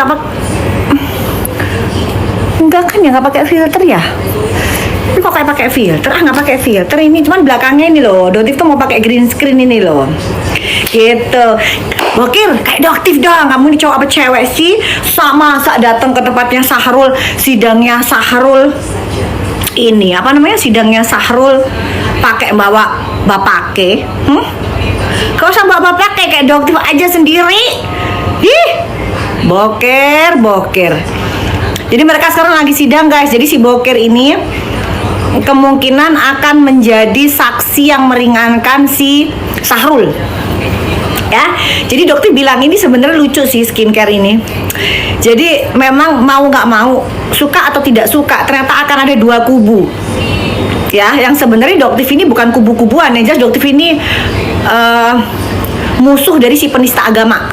nggak pakai, enggak kan ya, nggak pakai filter ya. Ini kok kayak pakai filter? Ah, nggak pakai filter ini, cuman belakangnya ini loh. Doktif tuh mau pakai green screen ini loh. Gitu. Bokir, kayak Doktif dong. Kamu ini cowok apa cewek sih? Sama saat datang ke tempatnya Sahrul, sidangnya Sahrul. Ini apa namanya? Sidangnya Sahrul pakai bawa bapake. Kau sama bawa bapake kayak Doktif aja sendiri. Ih. Bokir, Bokir. Jadi mereka sekarang lagi sidang, guys. Jadi si Bokir ini kemungkinan akan menjadi saksi yang meringankan si Sahrul. Ya, jadi dokter bilang ini sebenarnya lucu sih skincare ini. Jadi memang mau nggak mau, suka atau tidak suka, ternyata akan ada dua kubu. Ya, yang sebenarnya dokter ini bukan kubu-kubuan, yang jelas dokter ini musuh dari si penista agama.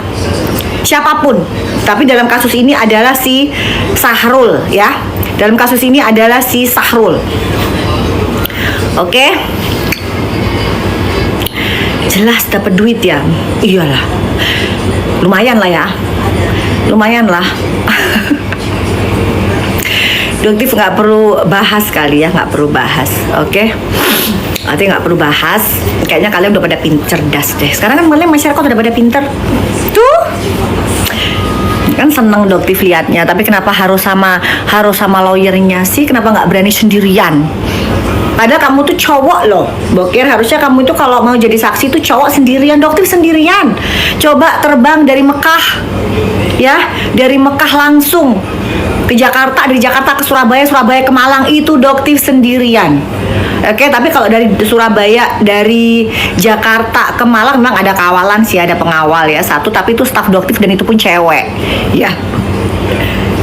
Siapapun, tapi dalam kasus ini adalah si Sahrul, ya. Dalam kasus ini adalah si Sahrul. Oke. Jelas dapat duit ya. Iyalah. Lumayan lah ya. Lumayan lah. Doktif nggak perlu bahas kali ya, nggak perlu bahas. Oke. Nanti nggak perlu bahas. Kayaknya kalian udah pada cerdas deh. Sekarang kan kalian masyarakat udah pada pinter. Tuh. Kan seneng Doktif liatnya, tapi kenapa harus sama lawyernya sih? Kenapa nggak berani sendirian? Padahal kamu tuh cowok loh, Bokir. Harusnya kamu itu kalau mau jadi saksi tuh cowok sendirian, Doktif sendirian. Coba terbang dari Mekah, ya, dari Mekah langsung ke Jakarta, dari Jakarta ke Surabaya, Surabaya ke Malang, itu Doktif sendirian. Oke, tapi kalau dari Surabaya, dari Jakarta ke Malang memang ada kawalan sih, ada pengawal ya satu, tapi itu staf Doktif dan itu pun cewek, ya.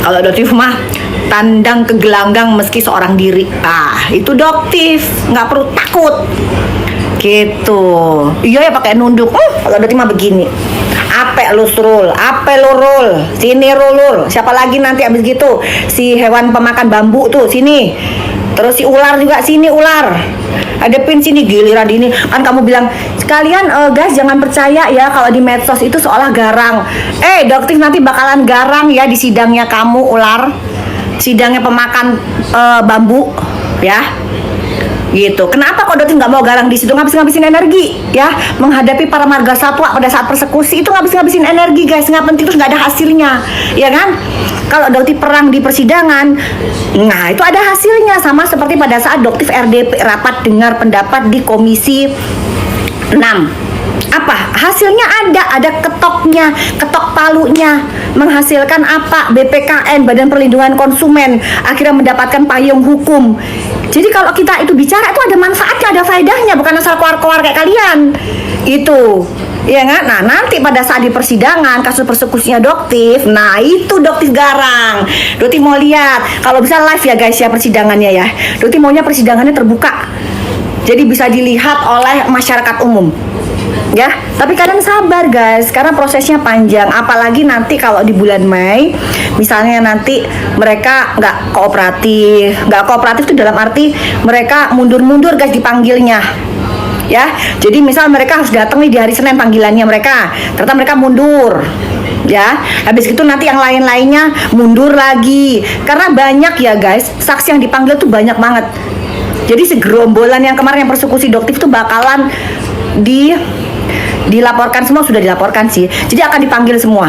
Kalau Doktif mah tandang ke gelanggang meski seorang diri. Ah, itu Doktif, nggak perlu takut. Gitu. Iya ya pakai nunduk. Kalau Doktif mah begini. Ape lu Srul, ape lu Rul, sini Rulul. Siapa lagi nanti abis gitu? Si hewan pemakan bambu tuh, sini. Terus si ular juga, sini ular. Hadepin sini, giliran ini kan kamu bilang sekalian guys jangan percaya ya kalau di medsos itu seolah garang. Doktif nanti bakalan garang ya di sidangnya kamu ular. Sidangnya pemakan bambu ya. Gitu. Kenapa kok Doktif nggak mau garang di situ, ngabisin energi ya menghadapi para marga satwa pada saat persekusi itu, ngabisin energi guys, nggak penting, terus nggak ada hasilnya ya kan. Kalau Doktif perang di persidangan, nah itu ada hasilnya, sama seperti pada saat Doktif RDP rapat dengar pendapat di Komisi 6. Apa hasilnya? Ada ketoknya, ketok palunya, menghasilkan apa? BPKN, Badan Perlindungan Konsumen, akhirnya mendapatkan payung hukum. Jadi kalau kita itu bicara itu ada manfaatnya, ada faedahnya, bukan asal keluar-keluar kayak kalian itu, ya kan? Nah nanti pada saat di persidangan kasus persekusinya Doktif, nah itu Doktif garang. Doktif mau lihat, kalau bisa live ya guys ya persidangannya ya. Doktif maunya persidangannya terbuka, jadi bisa dilihat oleh masyarakat umum. Ya, tapi kalian sabar guys, karena prosesnya panjang. Apalagi nanti kalau di bulan Mei, misalnya nanti mereka nggak kooperatif itu dalam arti mereka mundur-mundur guys dipanggilnya. Ya, jadi misal mereka harus datang nih di hari Senin panggilannya mereka, ternyata mereka mundur. Ya, habis itu nanti yang lain-lainnya mundur lagi. Karena banyak ya guys, saksi yang dipanggil tuh banyak banget. Jadi segerombolan yang kemarin yang persekusi Doktif tuh bakalan dilaporkan semua, sudah dilaporkan sih. Jadi akan dipanggil semua.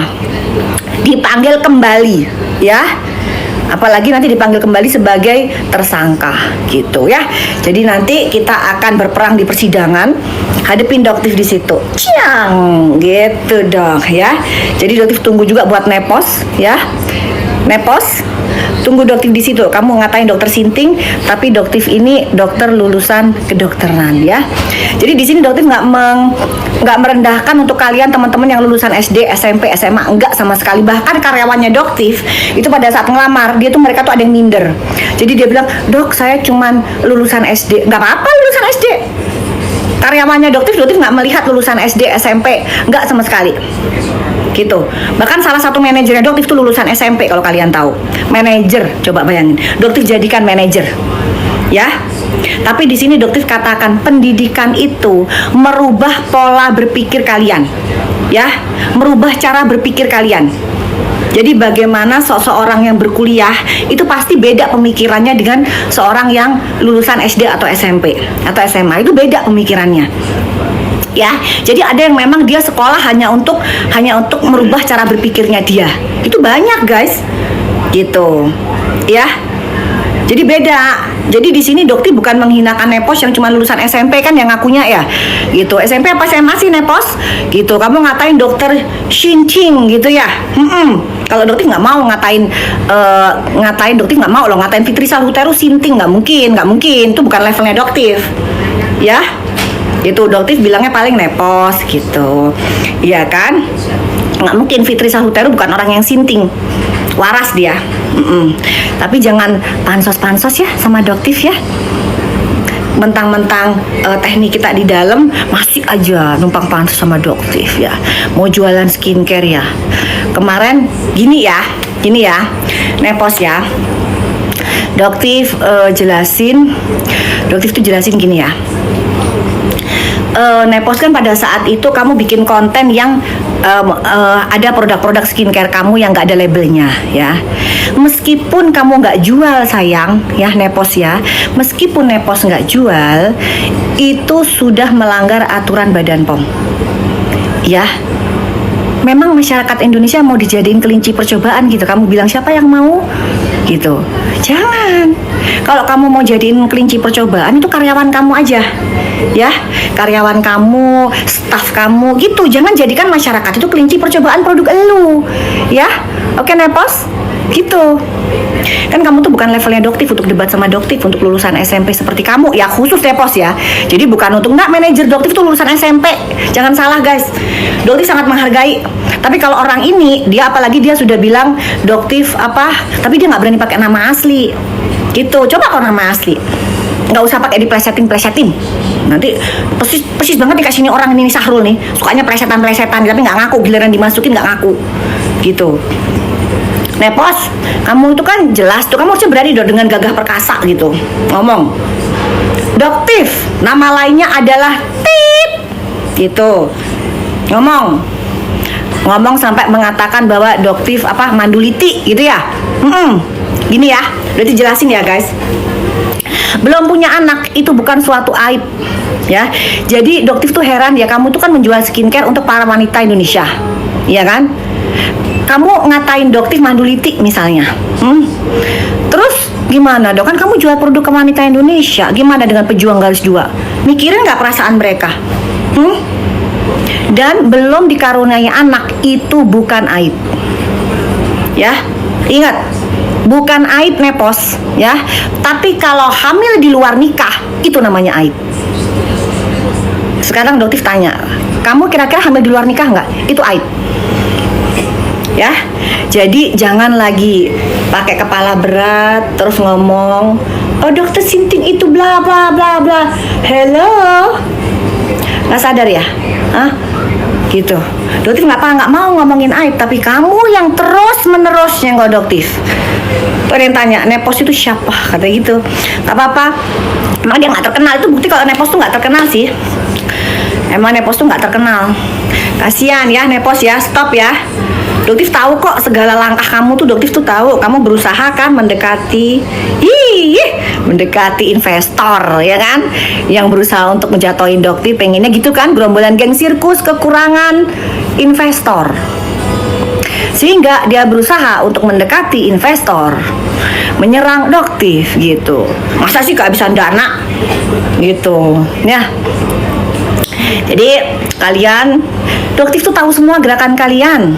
Dipanggil kembali, ya. Apalagi nanti dipanggil kembali sebagai tersangka gitu ya. Jadi nanti kita akan berperang di persidangan, hadepin Doktif di situ. Ciang, gitu dong ya. Jadi Doktif tunggu juga buat nepos ya. Nepos, tunggu Doktif di situ. Kamu ngatain dokter Sinting, tapi Doktif ini dokter lulusan kedokteran ya. Jadi di sini Doktif nggak merendahkan untuk kalian teman-teman yang lulusan SD, SMP, SMA, enggak sama sekali. Bahkan karyawannya Doktif itu pada saat ngelamar mereka tuh ada yang minder. Jadi dia bilang, "Dok, saya cuman lulusan SD." Nggak apa-apa lulusan SD. Karyawannya Doktif nggak melihat lulusan SD, SMP, nggak sama sekali. Gitu. Bahkan salah satu manajernya Doktif tuh lulusan SMP kalau kalian tahu. Manajer, coba bayangin. Doktif jadikan manajer. Ya. Tapi di sini Doktif katakan pendidikan itu merubah pola berpikir kalian. Ya, merubah cara berpikir kalian. Jadi bagaimana seorang yang berkuliah itu pasti beda pemikirannya dengan seorang yang lulusan SD atau SMP atau SMA, itu beda pemikirannya. Ya, jadi ada yang memang dia sekolah hanya untuk merubah cara berpikirnya dia. Itu banyak, guys. Gitu. Ya. Jadi beda. Jadi di sini dokter bukan menghinakan nepos yang cuma lulusan SMP kan yang ngakunya ya. Gitu. SMP apa SMA sih nepos? Gitu. Kamu ngatain dokter Shinching gitu ya. Kalau dokter nggak mau ngatain dokter nggak mau loh ngatain Fitri Salhuteru Sinting, nggak mungkin. Itu bukan levelnya dokter. Ya. Itu dokter bilangnya paling nepos gitu. Iya kan? Nggak mungkin, Fitri Salhuteru bukan orang yang sinting. Waras dia. Tapi jangan pansos-pansos ya sama doktif ya. Mentang-mentang teknik kita di dalam masih aja numpang pansos sama doktif ya. Mau jualan skincare ya. Kemarin gini ya, nepos ya. Doktif jelasin gini ya. Nepos kan pada saat itu kamu bikin konten yang ada produk-produk skincare kamu yang nggak ada labelnya ya. Meskipun kamu nggak jual sayang ya nepos ya, meskipun nepos nggak jual, itu sudah melanggar aturan Badan POM ya. Memang masyarakat Indonesia mau dijadiin kelinci percobaan gitu. Kamu bilang siapa yang mau gitu? Jangan. Kalau kamu mau jadiin kelinci percobaan itu karyawan kamu aja ya, karyawan kamu, staf kamu gitu. Jangan jadikan masyarakat itu kelinci percobaan produk elu ya. Oke nepos gitu. Kan kamu tuh bukan levelnya doktif untuk debat sama doktif untuk lulusan SMP seperti kamu ya, khusus nepos ya. Jadi bukan untuk manajer doktif tuh lulusan SMP. Jangan salah guys. Doktif sangat menghargai. Tapi kalau orang ini dia apalagi dia sudah bilang doktif apa, tapi dia nggak berani pakai nama asli. Gitu. Coba kalau nama asli. Nggak usah pakai diplesetin. Nanti persis banget dikasih nih orang ini Sahrul nih, sukanya plesetan tapi nggak ngaku, giliran dimasukin nggak ngaku. Gitu. Nepos, kamu itu kan jelas tuh, kamu harusnya berani dong dengan gagah perkasa gitu ngomong. Doktif, nama lainnya adalah Tip. Gitu. Ngomong sampai mengatakan bahwa doktif apa manduliti gitu ya. Gini ya, udah dijelasin ya guys. Belum punya anak itu bukan suatu aib ya. Jadi doktif tuh heran ya, kamu tuh kan menjual skincare untuk para wanita Indonesia, iya kan? Kamu ngatain doktif manduliti misalnya, terus gimana dok? Kan kamu jual produk ke wanita Indonesia, gimana dengan pejuang garis 2? Mikirin nggak perasaan mereka? Dan belum dikaruniai anak itu bukan aib ya. Ingat, bukan aib nepos ya. Tapi kalau hamil di luar nikah itu namanya aib. Sekarang doktif tanya, kamu kira-kira hamil di luar nikah nggak? Itu aib ya. Jadi jangan lagi pakai kepala berat terus ngomong, oh dokter Sinting itu bla bla bla bla. Hello, nggak sadar ya? Gitu. Doktif nggak mau ngomongin aib, tapi kamu yang terus menerus nyenggol doktif. Ada yang tanya, nepos itu siapa? Kata gitu. Gak apa-apa. Emang dia nggak terkenal, itu bukti kalau nepos tuh nggak terkenal sih. Emang nepos tuh nggak terkenal. Kasian ya nepos ya, stop ya. Doktif tahu kok segala langkah kamu tuh, doktif tuh tahu. Kamu berusaha kan mendekati investor ya kan, yang berusaha untuk menjatuhin doktif, pengennya gitu kan, gerombolan geng sirkus kekurangan investor, sehingga dia berusaha untuk mendekati investor, menyerang doktif gitu. Masa sih kehabisan dana gitu ya. Jadi kalian, doktif tuh tahu semua gerakan kalian